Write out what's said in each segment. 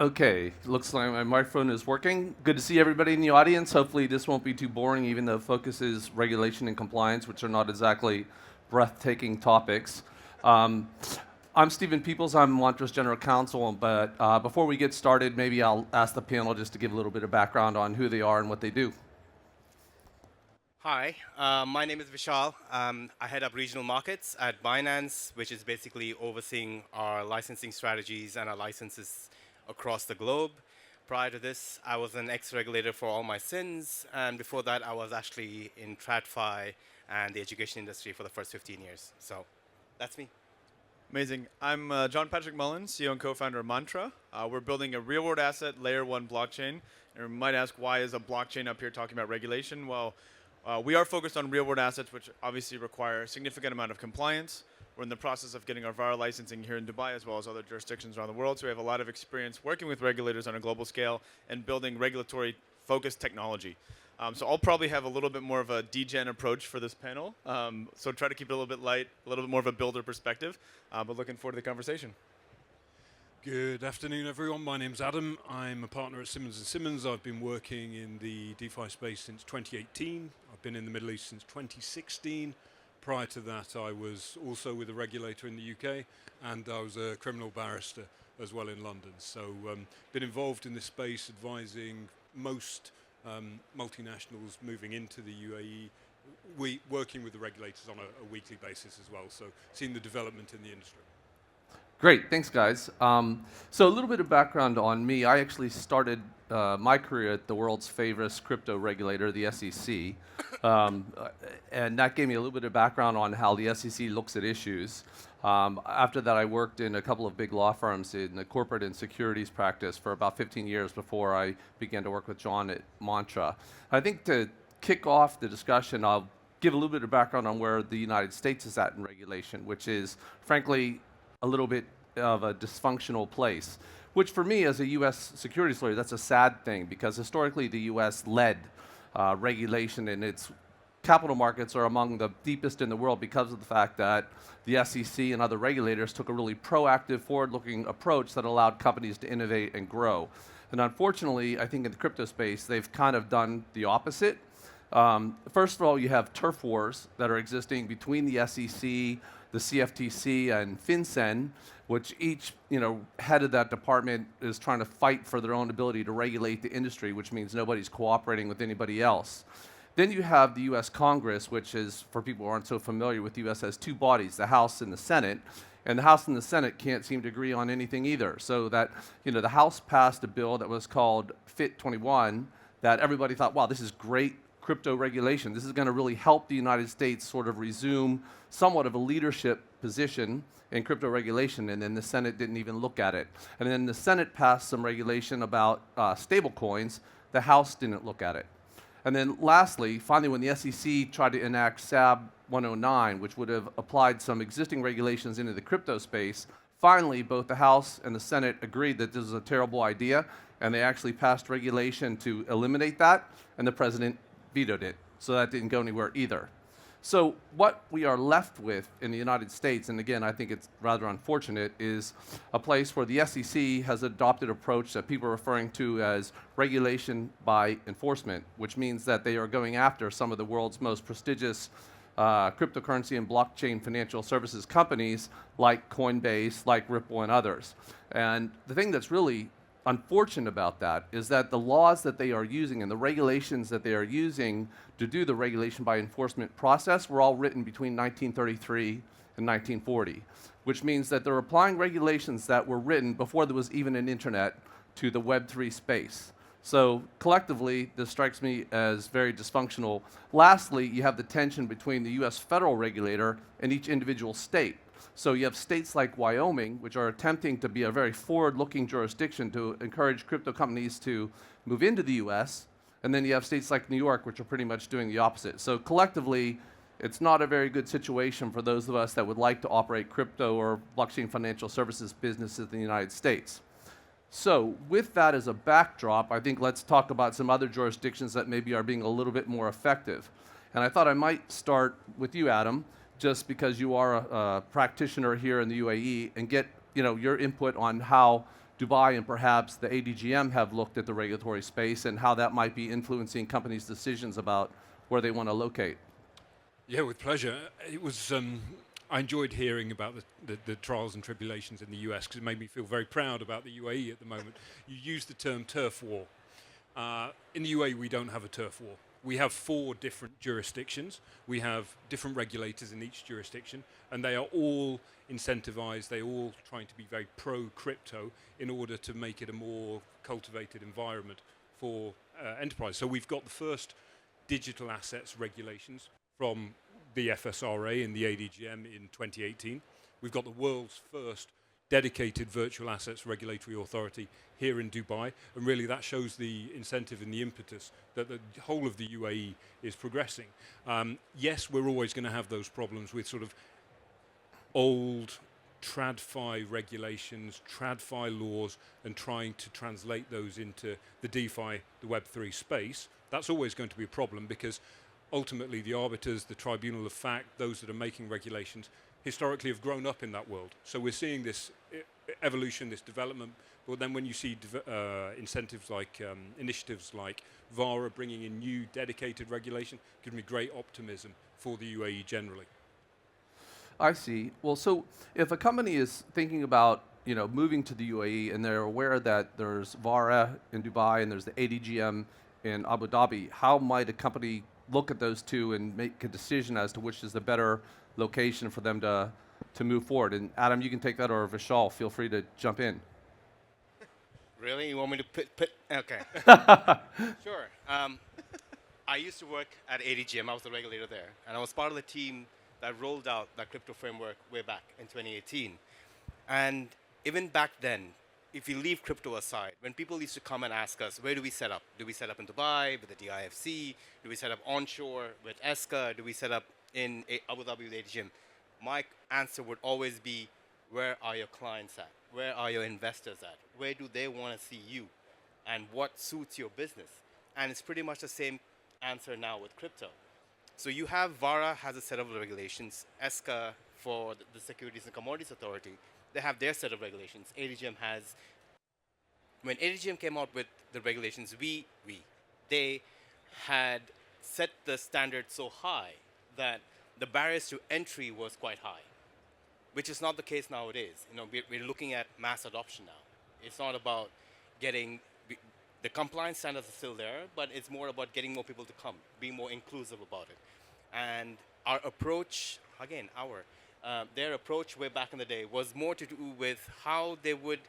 Okay, looks like my microphone is working. Good to see everybody in the audience. Hopefully this won't be too boring, even though focus is regulation and compliance, which are not exactly breathtaking topics. I'm Stephen Peepels. I'm Montra's General Counsel, but before we get started, maybe I'll ask the panel just to give a little bit of background on who they are and what they do. Hi, my name is Vishal. I head up regional markets at Binance, which is basically overseeing our licensing strategies and our licenses across the globe. Prior to this, I was an ex-regulator for all my sins, and before that, I was actually in TradFi and the education industry for the first 15 years. So that's me. Amazing. I'm John Patrick Mullin, CEO and co-founder of Mantra. We're building a real-world asset layer 1 blockchain. And you might ask, why is a blockchain up here talking about regulation? Well, we are focused on real-world assets, which obviously require a significant amount of compliance. We're in the process of getting our VAR licensing here in Dubai, as well as other jurisdictions around the world. So we have a lot of experience working with regulators on a global scale and building regulatory-focused technology. So I'll probably have a little bit more of a degen approach for this panel. So try to keep it a little bit light, a little bit more of a builder perspective. But looking forward to the conversation. Good afternoon, everyone. My name's Adam. I'm a partner at Simmons & Simmons. I've been working in the DeFi space since 2018. I've been in the Middle East since 2016. Prior to that, I was also with a regulator in the UK, and I was a criminal barrister as well in London. So been involved in this space, advising most multinationals moving into the UAE, working with the regulators on a weekly basis as well, so seeing the development in the industry. Great, thanks guys. So a little bit of background on me. I actually started my career at the world's favorite crypto regulator, the SEC. And that gave me a little bit of background on how the SEC looks at issues. After that, I worked in a couple of big law firms in the corporate and securities practice for about 15 years before I began to work with John at Mantra. I think to kick off the discussion, I'll give a little bit of background on where the United States is at in regulation, which is, frankly, a little bit of a dysfunctional place, which for me as a US securities lawyer, that's a sad thing, because historically the US led regulation, and its capital markets are among the deepest in the world because of the fact that the SEC and other regulators took a really proactive, forward-looking approach that allowed companies to innovate and grow. And unfortunately, I think in the crypto space, they've kind of done the opposite. First of all, you have turf wars that are existing between the SEC, the CFTC, and FinCEN, which each head of that department is trying to fight for their own ability to regulate the industry, which means nobody's cooperating with anybody else. Then you have the US Congress, which is, for people who aren't so familiar with the US, has two bodies, the House and the Senate. And the House and the Senate can't seem to agree on anything either. So that, the House passed a bill that was called FIT 21 that everybody thought, wow, this is great crypto regulation. This is going to really help the United States sort of resume somewhat of a leadership position in crypto regulation, and then the Senate didn't even look at it. And then the Senate passed some regulation about stable coins. The House didn't look at it. And then lastly, finally, when the SEC tried to enact SAB 109, which would have applied some existing regulations into the crypto space, finally, both the House and the Senate agreed that this is a terrible idea, and they actually passed regulation to eliminate that, and the president vetoed it. So that didn't go anywhere either. So what we are left with in the United States, and again, I think it's rather unfortunate, is a place where the SEC has adopted an approach that people are referring to as regulation by enforcement, which means that they are going after some of the world's most prestigious cryptocurrency and blockchain financial services companies like Coinbase, like Ripple, and others. And the thing that's really unfortunate about that is that the laws that they are using and the regulations that they are using to do the regulation by enforcement process were all written between 1933 and 1940, which means that they're applying regulations that were written before there was even an internet to the Web3 space. So collectively, this strikes me as very dysfunctional. Lastly, you have the tension between the US federal regulator and each individual state. So you have states like Wyoming, which are attempting to be a very forward-looking jurisdiction to encourage crypto companies to move into the US, and then you have states like New York, which are pretty much doing the opposite. So collectively, it's not a very good situation for those of us that would like to operate crypto or blockchain financial services businesses in the United States. So with that as a backdrop, I think let's talk about some other jurisdictions that maybe are being a little bit more effective. And I thought I might start with you, Adam, just because you are a practitioner here in the UAE, and get your input on how Dubai and perhaps the ADGM have looked at the regulatory space and how that might be influencing companies' decisions about where they want to locate. Yeah, with pleasure. It was. I enjoyed hearing about the trials and tribulations in the US because it made me feel very proud about the UAE at the moment. You used the term turf war. In the UAE, we don't have a turf war. We have 4 different jurisdictions. We have different regulators in each jurisdiction, and they are all incentivized. They're all trying to be very pro-crypto in order to make it a more cultivated environment for enterprise. So we've got the first digital assets regulations from the FSRA and the ADGM in 2018. We've got the world's first dedicated virtual assets regulatory authority here in Dubai, and really that shows the incentive and the impetus that the whole of the UAE is progressing. Yes, we're always going to have those problems with sort of old TradFi regulations, TradFi laws, and trying to translate those into the DeFi, the Web3 space. That's always going to be a problem because ultimately the arbiters, the tribunal of fact, those that are making regulations, historically have grown up in that world. So we're seeing this evolution, this development, but then when you see incentives like, initiatives like VARA bringing in new dedicated regulation, gives me great optimism for the UAE generally. I see. Well, so if a company is thinking about moving to the UAE and they're aware that there's VARA in Dubai and there's the ADGM in Abu Dhabi, how might a company look at those two and make a decision as to which is the better location for them to move forward? And Adam, you can take that, or Vishal, feel free to jump in. Really? You want me to put okay. Sure. I used to work at ADGM. I was the regulator there. And I was part of the team that rolled out that crypto framework way back in 2018. And even back then, if you leave crypto aside, when people used to come and ask us, where do we set up? Do we set up in Dubai with the DIFC? Do we set up onshore with ESCA? Do we set up in Abu Dhabi with ADGM? My answer would always be, where are your clients at? Where are your investors at? Where do they want to see you? And what suits your business? And it's pretty much the same answer now with crypto. So you have VARA has a set of regulations. ESCA for the Securities and Commodities Authority, they have their set of regulations. ADGM has, when ADGM came out with the regulations, they had set the standard so high that the barriers to entry was quite high, which is not the case nowadays. We're looking at mass adoption now. It's not about getting, the compliance standards are still there, but it's more about getting more people to come, being more inclusive about it. And our approach, again, their approach way back in the day was more to do with how they would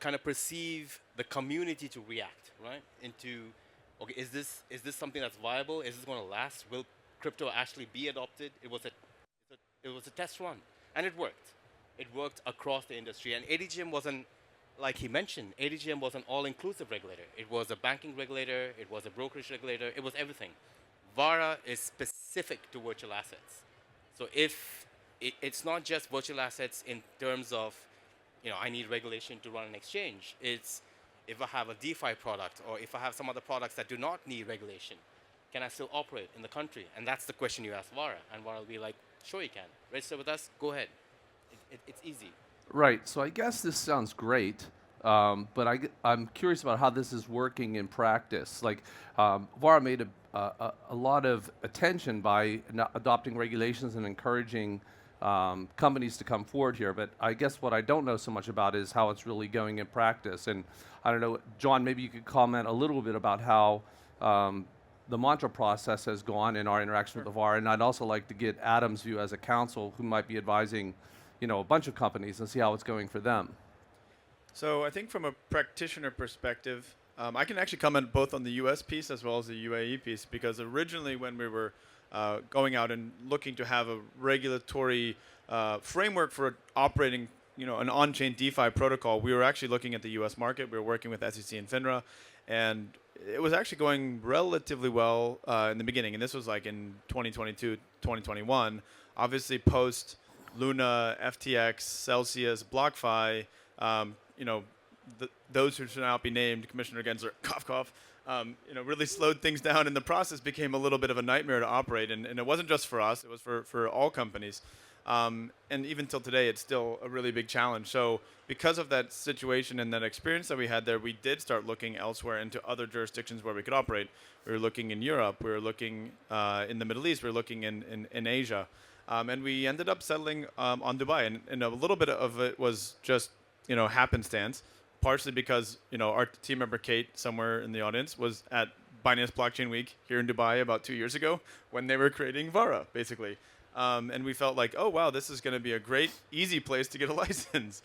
kind of perceive the community to react, right? Into, okay, is this something that's viable? Is this going to last? Will crypto actually be adopted? It was a test run, and it worked. It worked across the industry, and ADGM wasn't, like he mentioned, ADGM was an all-inclusive regulator. It was a banking regulator. It was a brokerage regulator. It was everything. VARA is specific to virtual assets. So if it's not just virtual assets in terms of, I need regulation to run an exchange. It's if I have a DeFi product or if I have some other products that do not need regulation, can I still operate in the country? And that's the question you ask VARA. And VARA will be like, sure you can. Register with us, go ahead. It's easy. Right. So I guess this sounds great, but I'm curious about how this is working in practice. Like, VARA made a lot of attention by adopting regulations and encouraging companies to come forward here. But I guess what I don't know so much about is how it's really going in practice. And I don't know, John, maybe you could comment a little bit about how the mantra process has gone in our interaction with the VAR. And I'd also like to get Adam's view as a counsel who might be advising a bunch of companies and see how it's going for them. So I think from a practitioner perspective, I can actually comment both on the US piece as well as the UAE piece, because originally when we were going out and looking to have a regulatory framework for operating an on-chain DeFi protocol, we were actually looking at the US market. We were working with SEC and FINRA, and it was actually going relatively well in the beginning. And this was like in 2022, 2021. Obviously post Luna, FTX, Celsius, BlockFi, those who should not be named, Commissioner Gensler, cough, cough, really slowed things down, and the process became a little bit of a nightmare to operate. And it wasn't just for us; it was for all companies. And even till today, it's still a really big challenge. So because of that situation and that experience that we had there, we did start looking elsewhere into other jurisdictions where we could operate. We were looking in Europe. We were looking in the Middle East. We were looking in Asia. And we ended up settling on Dubai. And a little bit of it was just, happenstance, partially because, our team member Kate, somewhere in the audience, was at Binance Blockchain Week here in Dubai about 2 years ago when they were creating Vara, basically. And we felt like, oh, wow, this is going to be a great, easy place to get a license.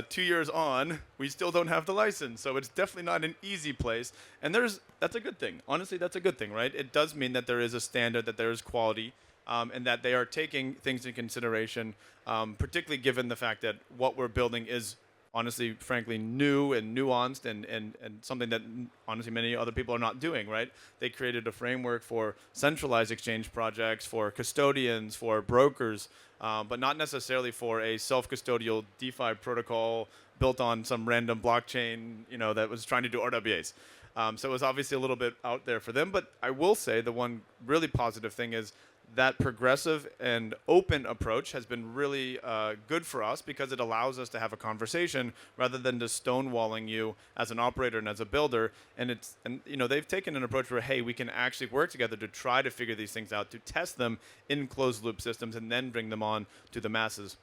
2 years on, we still don't have the license. So it's definitely not an easy place. And that's a good thing. Honestly, that's a good thing, right? It does mean that there is a standard, that there is quality, and that they are taking things into consideration, particularly given the fact that what we're building is honestly, frankly, new and nuanced and something that honestly many other people are not doing, right? They created a framework for centralized exchange projects, for custodians, for brokers, but not necessarily for a self-custodial DeFi protocol built on some random blockchain, that was trying to do RWAs. So it was obviously a little bit out there for them, but I will say the one really positive thing is that progressive and open approach has been really good for us because it allows us to have a conversation rather than just stonewalling you as an operator and as a builder. And they've taken an approach where, hey, we can actually work together to try to figure these things out, to test them in closed loop systems and then bring them on to the masses.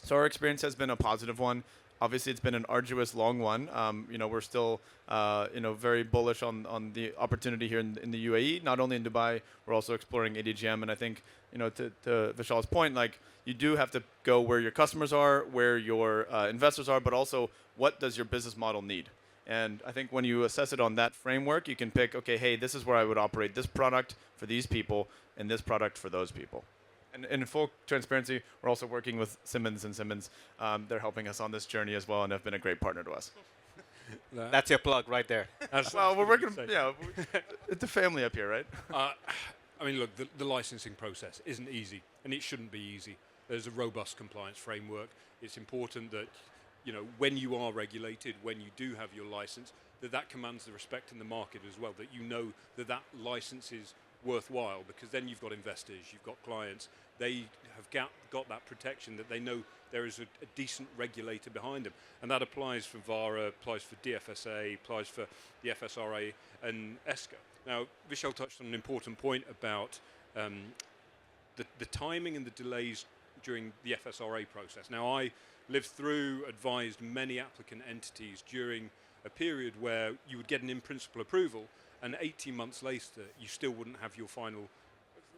So our experience has been a positive one. Obviously, it's been an arduous, long one. We're still, very bullish on the opportunity here in the UAE. Not only in Dubai, we're also exploring ADGM. And I think, to Vishal's point, like you do have to go where your customers are, where your investors are, but also what does your business model need? And I think when you assess it on that framework, you can pick, okay, hey, this is where I would operate this product for these people and this product for those people. And in full transparency, we're also working with Simmons and Simmons. They're helping us on this journey as well and have been a great partner to us. That's your plug right there. Well, we're working, it's a family up here, right? Look, the licensing process isn't easy, and it shouldn't be easy. There's a robust compliance framework. It's important that, when you are regulated, when you do have your license, that commands the respect in the market as well, that that license is worthwhile, because then you've got investors, you've got clients, they have got that protection that they know there is a decent regulator behind them. And that applies for VARA, applies for DFSA, applies for the FSRA and ESCA. Now, Vishal touched on an important point about the timing and the delays during the FSRA process. Now, I lived through, advised many applicant entities during a period where you would get an in-principle approval, and 18 months later, you still wouldn't have your final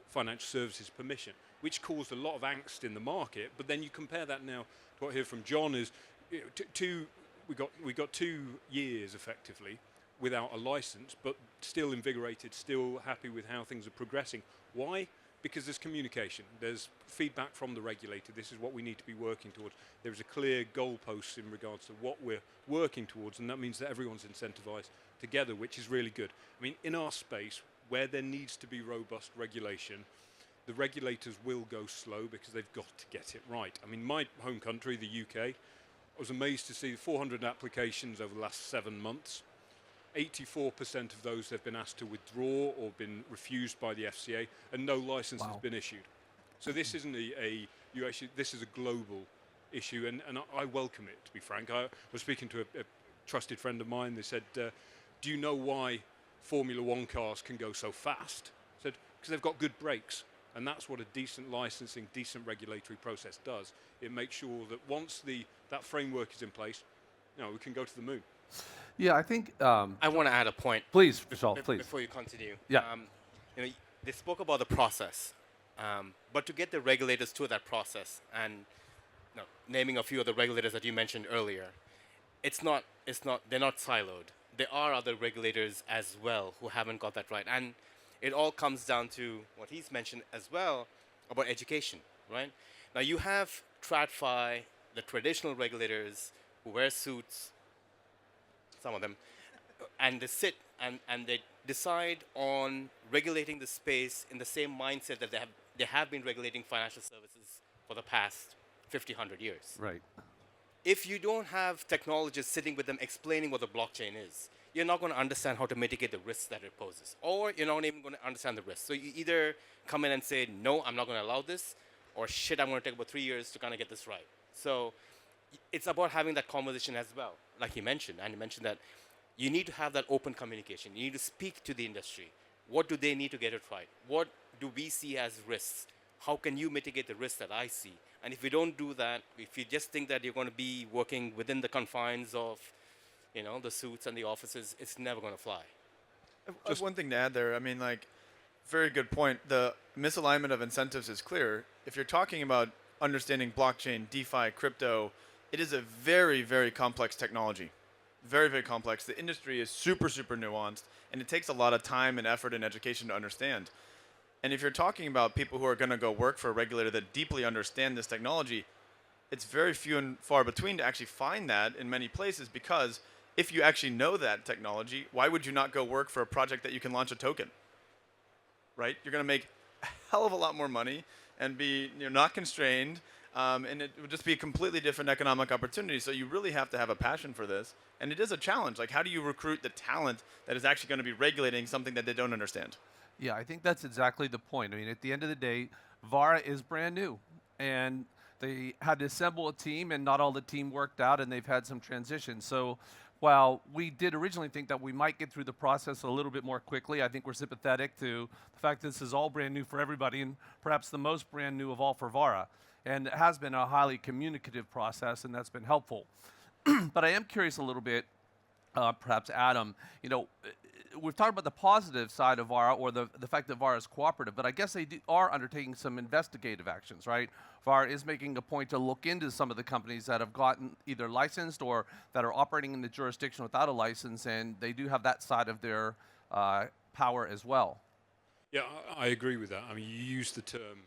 financial services permission, which caused a lot of angst in the market. But then you compare that now to what I hear from John is, we got 2 years effectively without a license, but still invigorated, still happy with how things are progressing. Why? Because there's communication, there's feedback from the regulator. This is what we need to be working towards. There's a clear goalpost in regards to what we're working towards, and that means that everyone's incentivized together, which is really good. I mean, in our space, where there needs to be robust regulation, the regulators will go slow because they've got to get it right. I mean, my home country, the UK, I was amazed to see 400 applications over the last 7 months. 84% of those have been asked to withdraw or been refused by the FCA, and no license has been issued. So this isn't this is a global issue, and I welcome it, to be frank. I was speaking to a trusted friend of mine. They said, do you know why Formula One cars can go so fast? I said, because they've got good brakes, and that's what a decent licensing, decent regulatory process does. It makes sure that once that framework is in place, we can go to the moon. Yeah, I think. I want to add a point. Please, Vishal, please. Before you continue. Yeah. They spoke about the process, but to get the regulators to that process, and naming a few of the regulators that you mentioned earlier, they're not siloed. There are other regulators as well who haven't got that right, and it all comes down to what he's mentioned as well about education, right? Now you have TradFi, the traditional regulators who wear suits, some of them, and they sit and they decide on regulating the space in the same mindset that they have been regulating financial services for the past 50, 100 years. Right. if you don't have technologists sitting with them explaining what the blockchain is, you're not going to understand how to mitigate the risks that it poses. Or you're not even going to understand the risks. So you either come in and say, no, I'm not going to allow this, or shit, I'm going to take about 3 years to kind of get this right. So it's about having that conversation as well, like you mentioned. And you mentioned that you need to have that open communication. You need to speak to the industry. What do they need to get it right? What do we see as risks? How can you mitigate the risks that I see? And if you don't do that, if you just think that you're going to be working within the confines of, the suits and the offices, it's never going to fly. Just one thing to add there. I mean, like, very good point. The misalignment of incentives is clear. If you're talking about understanding blockchain, DeFi, crypto, it is a very, very complex technology. Very, very complex. The industry is super, super nuanced, and it takes a lot of time and effort and education to understand. And if you're talking about people who are going to go work for a regulator that deeply understand this technology, it's very few and far between to actually find that in many places, because if you actually know that technology, why would you not go work for a project that you can launch a token? Right? You're going to make a hell of a lot more money and be not constrained, and it would just be a completely different economic opportunity. So you really have to have a passion for this. And it is a challenge. Like, how do you recruit the talent that is actually going to be regulating something that they don't understand? Yeah, I think that's exactly the point. I mean, at the end of the day, Vara is brand new, and they had to assemble a team, and not all the team worked out, and they've had some transition. So while we did originally think that we might get through the process a little bit more quickly, I think we're sympathetic to the fact that this is all brand new for everybody, and perhaps the most brand new of all for Vara. And it has been a highly communicative process, and that's been helpful. But I am curious a little bit, perhaps Adam, we've talked about the positive side of VARA, or the fact that VARA is cooperative, but I guess they are undertaking some investigative actions, right? VARA is making a point to look into some of the companies that have gotten either licensed or that are operating in the jurisdiction without a license, and they do have that side of their power as well. Yeah, I agree with that. I mean, you used the term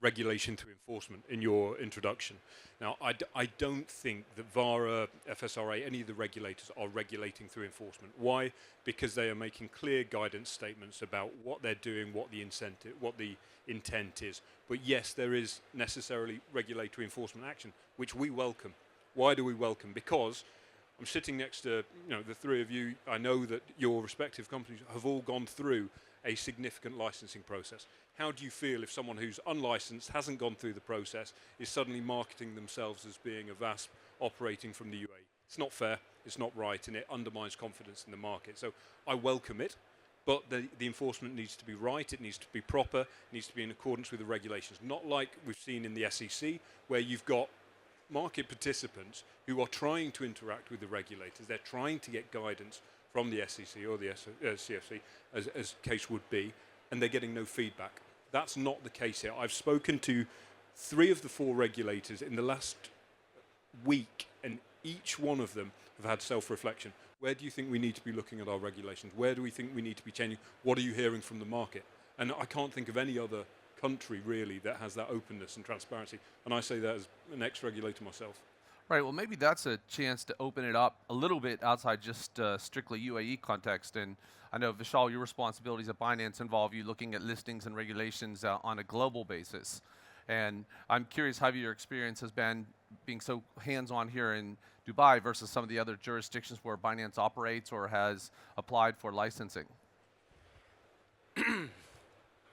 regulation through enforcement in your introduction. Now, I don't think that VARA, FSRA, any of the regulators are regulating through enforcement. Why? Because they are making clear guidance statements about what they're doing, what the intent is. But yes, there is necessarily regulatory enforcement action, which we welcome. Why do we welcome? Because I'm sitting next to the three of you. I know that your respective companies have all gone through a significant licensing process. How do you feel if someone who's unlicensed, hasn't gone through the process, is suddenly marketing themselves as being a VASP operating from the UAE? It's not fair, it's not right, and it undermines confidence in the market. So I welcome it, but the enforcement needs to be right, it needs to be proper, it needs to be in accordance with the regulations. Not like we've seen in the SEC, where you've got market participants who are trying to interact with the regulators. They're trying to get guidance from the SEC or the CFC, as case would be, and they're getting no feedback. That's not the case here. I've spoken to 3 of the 4 regulators in the last week, and each one of them have had self-reflection. Where do you think we need to be looking at our regulations? Where do we think we need to be changing? What are you hearing from the market? And I can't think of any other country, really, that has that openness and transparency. And I say that as an ex-regulator myself. Right, well, maybe that's a chance to open it up a little bit outside just strictly UAE context. And I know, Vishal, your responsibilities at Binance involve you looking at listings and regulations on a global basis. And I'm curious how your experience has been being so hands-on here in Dubai versus some of the other jurisdictions where Binance operates or has applied for licensing.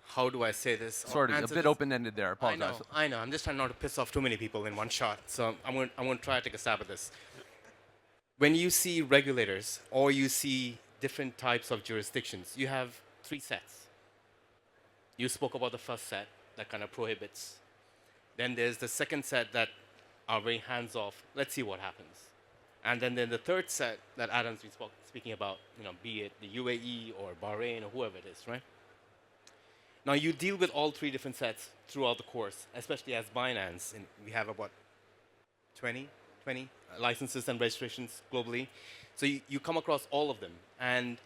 How do I say this? Sort of, a bit open-ended there, apologize. I know. I'm just trying not to piss off too many people in one shot. So I'm going to try to take a stab at this. When you see regulators or you see different types of jurisdictions, you have 3 sets. You spoke about the first set that kind of prohibits. Then there's the second set that are very hands-off. Let's see what happens. And then the third set that Adam's been speaking about, be it the UAE or Bahrain or whoever it is, right? Now, you deal with all 3 different sets throughout the course, especially as Binance. And we have about 20 licenses and registrations globally. So you come across all of them. And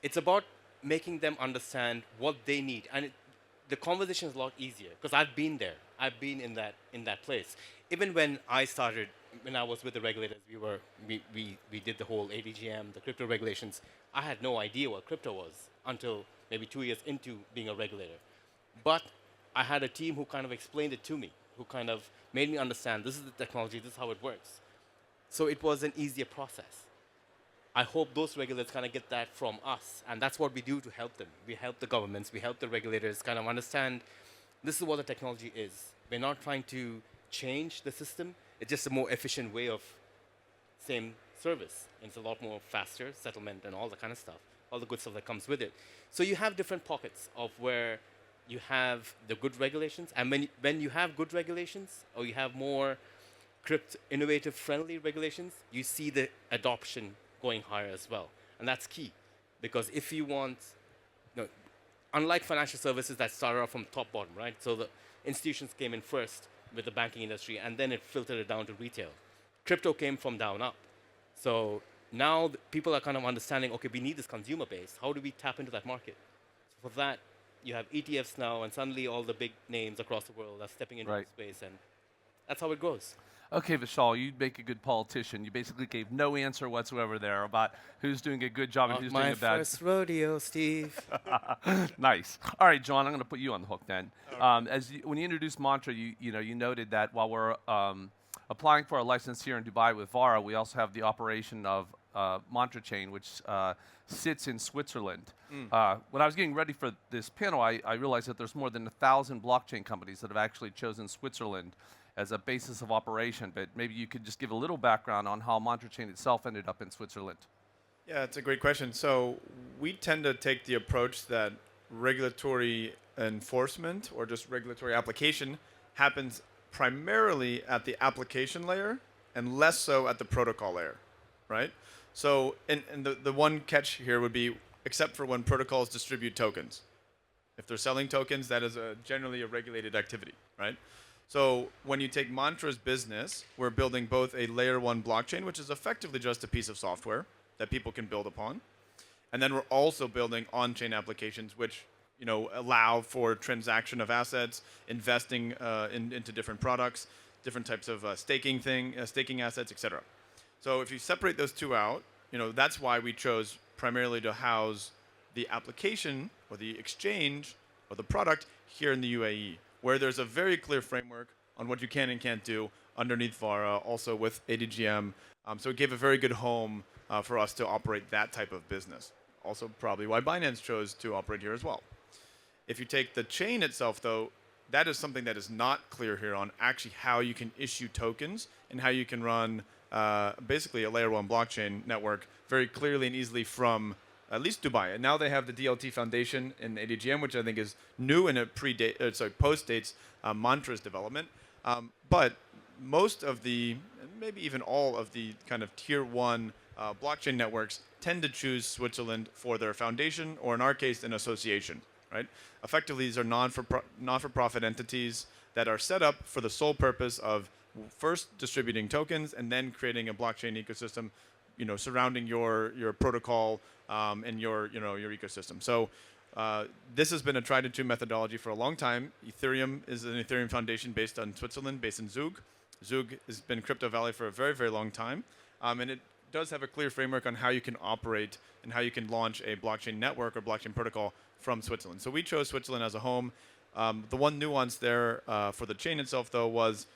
it's about making them understand what they need. And the conversation is a lot easier because I've been there. I've been in that place. Even when I started, when I was with the regulators, we did the whole ADGM, the crypto regulations. I had no idea what crypto was until maybe 2 years into being a regulator. But I had a team who kind of explained it to me, who kind of made me understand this is the technology, this is how it works. So it was an easier process. I hope those regulators kind of get that from us, and that's what we do to help them. We help the governments, we help the regulators kind of understand this is what the technology is. We're not trying to change the system. It's just a more efficient way of same service. And it's a lot more faster, settlement and all the kind of stuff, all the good stuff that comes with it. So you have different pockets of where you have the good regulations, and when you have good regulations, or you have more innovative friendly regulations, you see the adoption going higher as well. And that's key, because if you want, unlike financial services that started off from top bottom, right? So the institutions came in first with the banking industry, and then it filtered it down to retail. Crypto came from down up. So now people are kind of understanding, okay, we need this consumer base. How do we tap into that market? So for that, you have ETFs now, and suddenly all the big names across the world are stepping into the space, and that's how it grows. Okay, Vishal, you make a good politician. You basically gave no answer whatsoever there about who's doing a good job and who's doing a bad. My first rodeo, Steve. Nice. All right, John, I'm going to put you on the hook then. When you introduced Mantra, you noted that while we're applying for a license here in Dubai with Vara, we also have the operation of Mantra Chain, which sits in Switzerland. When I was getting ready for this panel, I realized that there's more than 1,000 blockchain companies that have actually chosen Switzerland as a basis of operation, but maybe you could just give a little background on how Mantra Chain itself ended up in Switzerland. Yeah, it's a great question. So we tend to take the approach that regulatory enforcement or just regulatory application happens primarily at the application layer and less so at the protocol layer, right? So, and the one catch here would be, except for when protocols distribute tokens. If they're selling tokens, that is generally a regulated activity, right? So when you take Mantra's business, we're building both a layer 1 blockchain, which is effectively just a piece of software that people can build upon. And then we're also building on-chain applications, which allow for transaction of assets, investing into different products, different types of staking assets, etc. So if you separate those two out, that's why we chose primarily to house the application or the exchange or the product here in the UAE, where there's a very clear framework on what you can and can't do underneath Vara, also with ADGM. So it gave a very good home for us to operate that type of business. Also probably why Binance chose to operate here as well. If you take the chain itself, though, that is something that is not clear here on actually how you can issue tokens and how you can run basically a layer 1 blockchain network very clearly and easily from at least Dubai. And now they have the DLT Foundation in ADGM, which I think is new and it postdates Mantra's development. But most of the, maybe even all of the kind of tier 1 blockchain networks tend to choose Switzerland for their foundation, or in our case, an association, right? Effectively, these are non-for-profit entities that are set up for the sole purpose of first distributing tokens and then creating a blockchain ecosystem, surrounding your protocol and your ecosystem. So this has been a tried and true methodology for a long time. Ethereum is an Ethereum foundation based on Switzerland, based in Zug. Zug has been Crypto Valley for a very, very long time, and it does have a clear framework on how you can operate and how you can launch a blockchain network or blockchain protocol from Switzerland. So we chose Switzerland as a home. The one nuance there for the chain itself, though, was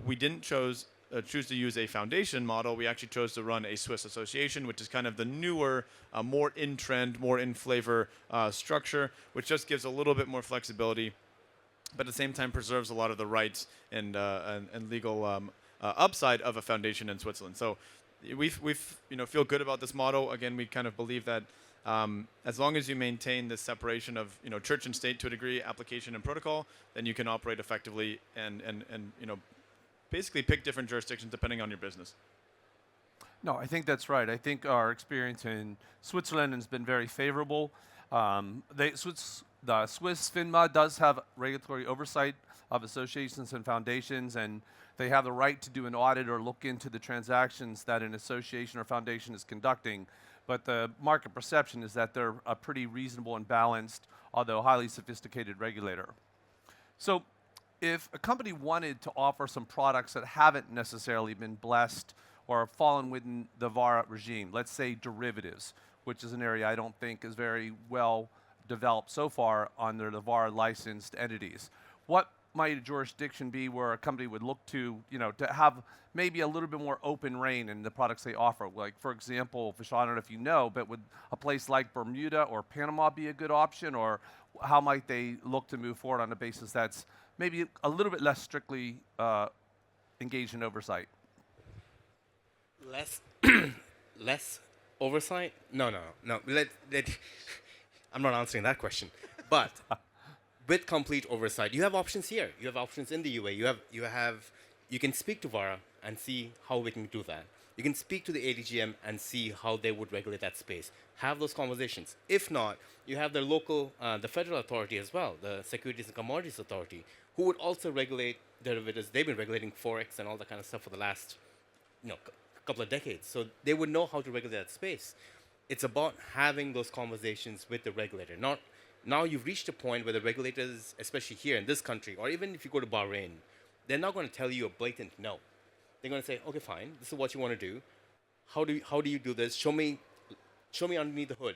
we didn't choose to use a foundation model. We actually chose to run a Swiss association, which is kind of the newer, more in trend, more in flavor structure, which just gives a little bit more flexibility, but at the same time preserves a lot of the rights and legal upside of a foundation in Switzerland. So we feel good about this model. Again, we kind of believe that as long as you maintain this separation of church and state to a degree, application and protocol, then you can operate effectively and basically pick different jurisdictions depending on your business. No, I think that's right. I think our experience in Switzerland has been very favorable. The Swiss FINMA does have regulatory oversight of associations and foundations, and they have the right to do an audit or look into the transactions that an association or foundation is conducting. But the market perception is that they're a pretty reasonable and balanced, although highly sophisticated regulator. So if a company wanted to offer some products that haven't necessarily been blessed or fallen within the VARA regime, let's say derivatives, which is an area I don't think is very well developed so far under the VARA licensed entities, what might a jurisdiction be where a company would look to, to have maybe a little bit more open reign in the products they offer? Like, for example, Vishal, I don't know if you know, but would a place like Bermuda or Panama be a good option, or how might they look to move forward on a basis that's maybe a little bit less strictly engaged in oversight? Less oversight? No. I'm not answering that question. But with complete oversight, you have options here. You have options in the UAE. You can speak to VARA and see how we can do that. You can speak to the ADGM and see how they would regulate that space. Have those conversations. If not, you have the local, the federal authority as well, the Securities and Commodities Authority, who would also regulate derivatives. They've been regulating Forex and all that kind of stuff for the last, couple of decades. So they would know how to regulate that space. It's about having those conversations with the regulator. Now you've reached a point where the regulators, especially here in this country, or even if you go to Bahrain, they're not going to tell you a blatant no. They're going to say, okay, fine, this is what you want to do. How do you do this? Show me underneath the hood.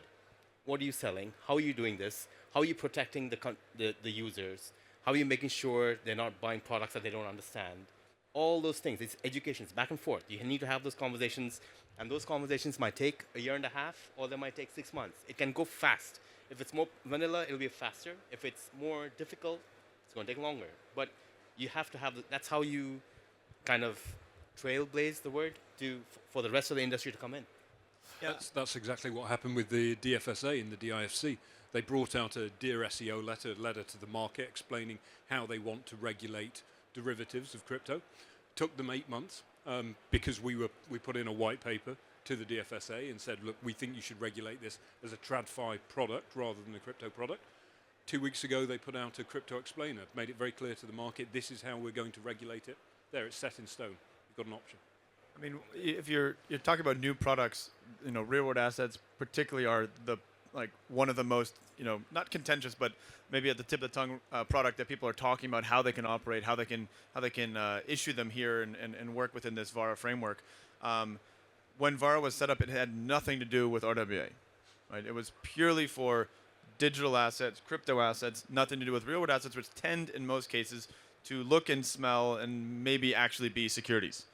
What are you selling? How are you doing this? How are you protecting the users? How are you making sure they're not buying products that they don't understand? All those things. It's education. It's back and forth. You need to have those conversations, and those conversations might take a year and a half, or they might take 6 months. It can go fast. If it's more vanilla, it'll be faster. If it's more difficult, it's going to take longer. But you have to have, that's how you kind of trailblaze the word for the rest of the industry to come in. Yeah. That's exactly what happened with the DFSA and the DIFC. They brought out a Dear SEO letter to the market explaining how they want to regulate derivatives of crypto. Took them 8 months because we put in a white paper to the DFSA and said, look, we think you should regulate this as a TradFi product rather than a crypto product. 2 weeks ago, they put out a crypto explainer, made it very clear to the market, this is how we're going to regulate it. There, it's set in stone. You've got an option. I mean, if you're talking about new products, real-world assets particularly are one of the most, not contentious, but maybe at the tip of the tongue product that people are talking about how they can operate, how they can issue them here and work within this VARA framework. When VARA was set up, it had nothing to do with RWA, right? It was purely for digital assets, crypto assets, nothing to do with real-world assets, which tend in most cases to look and smell and maybe actually be securities.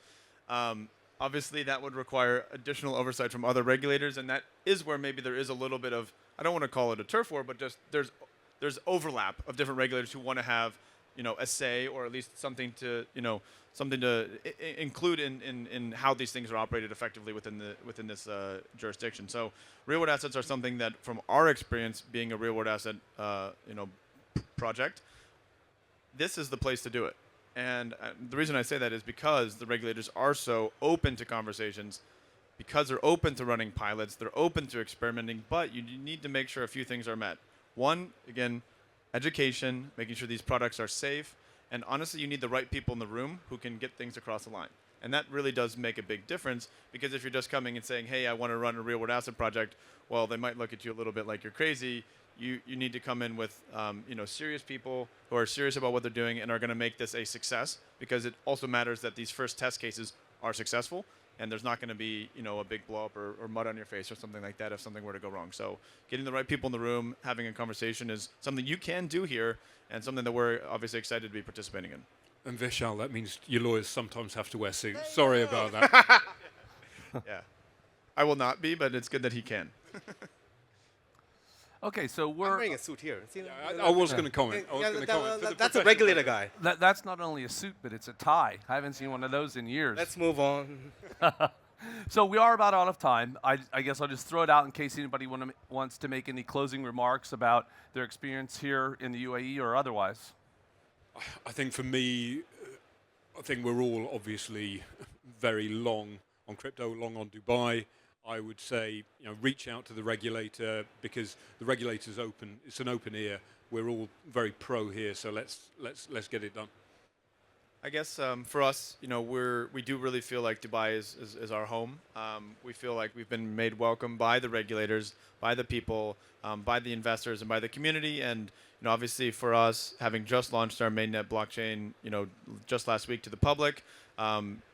Obviously, that would require additional oversight from other regulators, and that is where maybe there is a little bit of, I don't want to call it a turf war, but just there's overlap of different regulators who want to have, a say or at least something to include in how these things are operated effectively within this jurisdiction. So, real-world assets are something that, from our experience being a real-world asset, project, this is the place to do it. And the reason I say that is because the regulators are so open to conversations, because they're open to running pilots, they're open to experimenting, but you need to make sure a few things are met. One, again, education, making sure these products are safe, and honestly, you need the right people in the room who can get things across the line. And that really does make a big difference, because if you're just coming and saying, hey, I want to run a real-world asset project, well, they might look at you a little bit like you're crazy. You need to come in with serious people who are serious about what they're doing and are going to make this a success, because it also matters that these first test cases are successful and there's not going to be a big blow up or mud on your face or something like that if something were to go wrong. So getting the right people in the room, having a conversation is something you can do here and something that we're obviously excited to be participating in. And Vishal, that means your lawyers sometimes have to wear suits. Sorry about that. Yeah. I will not be, but it's good that he can. Okay, so I'm we're wearing a suit here. See, I was going to comment. That's a regulator guy. that's not only a suit, but it's a tie. I haven't seen one of those in years. Let's move on. So we are about out of time. I guess I'll just throw it out in case anybody wants to make any closing remarks about their experience here in the UAE or otherwise. I think for me, I think we're all obviously very long on crypto, long on Dubai. I would say, reach out to the regulator, because the regulator's open. It's an open ear. We're all very pro here, so let's get it done. I guess for us, we do really feel like Dubai is our home. We feel like we've been made welcome by the regulators, by the people, by the investors, and by the community. And obviously for us, having just launched our mainnet blockchain, just last week to the public,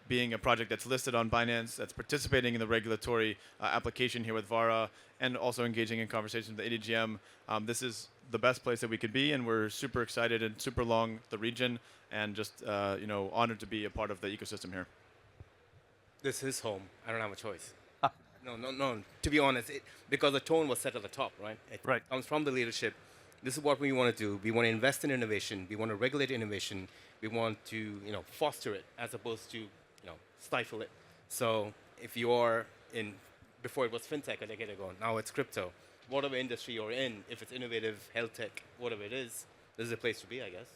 being a project that's listed on Binance, that's participating in the regulatory application here with VARA, and also engaging in conversations with the ADGM. This is the best place that we could be, and we're super excited and super long the region, and just honored to be a part of the ecosystem here. This is home. I don't have a choice. No. To be honest, because the tone was set at the top, right? It Right. comes from the leadership. This is what we want to do. We want to invest in innovation. We want to regulate innovation. We want to, foster it as opposed to, stifle it. So if you're in, before it was fintech a decade ago, now it's crypto. Whatever industry you're in, if it's innovative, health tech, whatever it is, this is a place to be, I guess.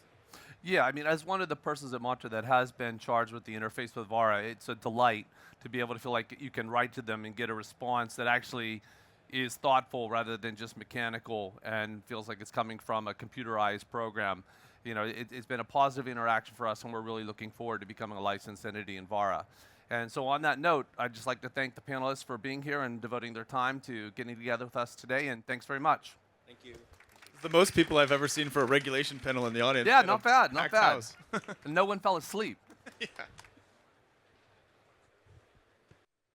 Yeah, I mean, as one of the persons at Mantra that has been charged with the interface with Vara, it's a delight to be able to feel like you can write to them and get a response that actually is thoughtful rather than just mechanical and feels like it's coming from a computerized program. It's been a positive interaction for us, and we're really looking forward to becoming a licensed entity in Vara. And so on that note, I'd just like to thank the panelists for being here and devoting their time to getting together with us today, and thanks very much. Thank you. The most people I've ever seen for a regulation panel in the audience. Yeah, in not a bad, not packed bad. house. And no one fell asleep. Yeah.